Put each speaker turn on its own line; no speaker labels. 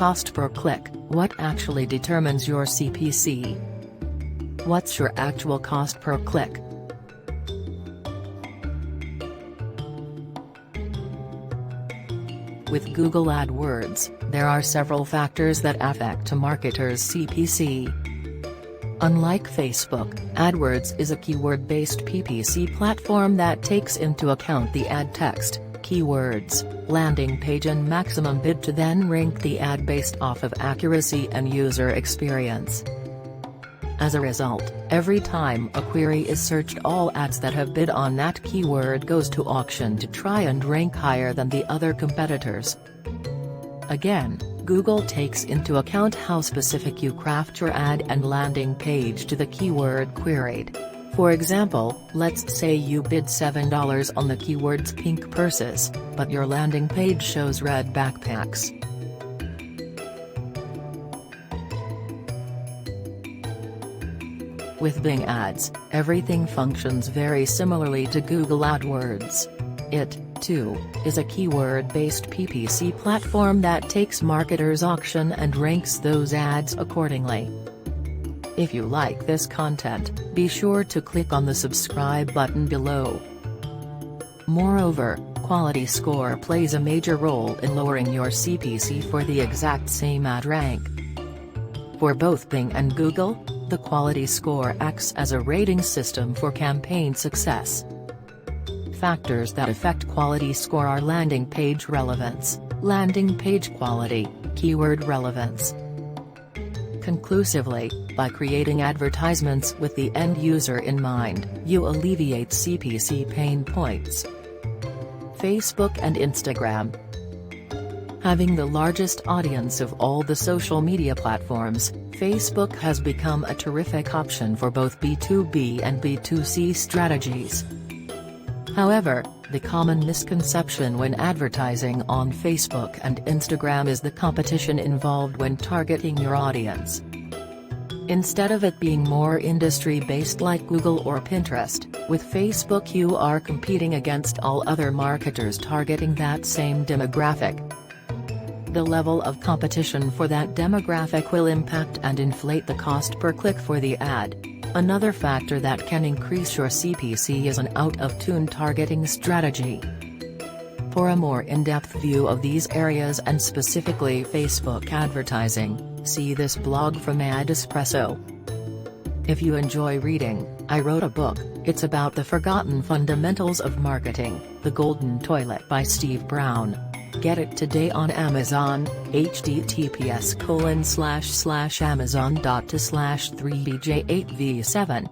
Cost per click. What actually determines your CPC? What's your actual cost per click? With Google AdWords, there are several factors that affect a marketer's CPC. Unlike Facebook, AdWords is a keyword-based PPC platform that takes into account the ad text, keywords, landing page and maximum bid to then rank the ad based off of accuracy and user experience. As a result, every time a query is searched, all ads that have bid on that keyword goes to auction to try and rank higher than the other competitors. Again, Google takes into account how specific you craft your ad and landing page to the keyword queried. For example, let's say you bid $7 on the keywords pink purses, but your landing page shows red backpacks. With Bing Ads, everything functions very similarly to Google AdWords. It, too, is a keyword-based PPC platform that takes marketers' auction and ranks those ads accordingly. If you like this content, be sure to click on the subscribe button below. Moreover, quality score plays a major role in lowering your CPC for the exact same ad rank. For both Bing and Google, the quality score acts as a rating system for campaign success. Factors that affect quality score are landing page relevance, landing page quality, keyword relevance. Conclusively, by creating advertisements with the end user in mind, you alleviate CPC pain points. Facebook and Instagram. Having the largest audience of all the social media platforms, Facebook has become a terrific option for both B2B and B2C strategies. However, the common misconception when advertising on Facebook and Instagram is the competition involved when targeting your audience. Instead of it being more industry-based like Google or Pinterest, with Facebook you are competing against all other marketers targeting that same demographic. The level of competition for that demographic will impact and inflate the cost per click for the ad. Another factor that can increase your CPC is an out-of-tune targeting strategy. For a more in-depth view of these areas and specifically Facebook advertising, see this blog from Ad Espresso. If you enjoy reading, I wrote a book. It's about the forgotten fundamentals of marketing, The Golden Toilet by Steve Brown. Get it today on Amazon, https://amazon.to/3bj8v7.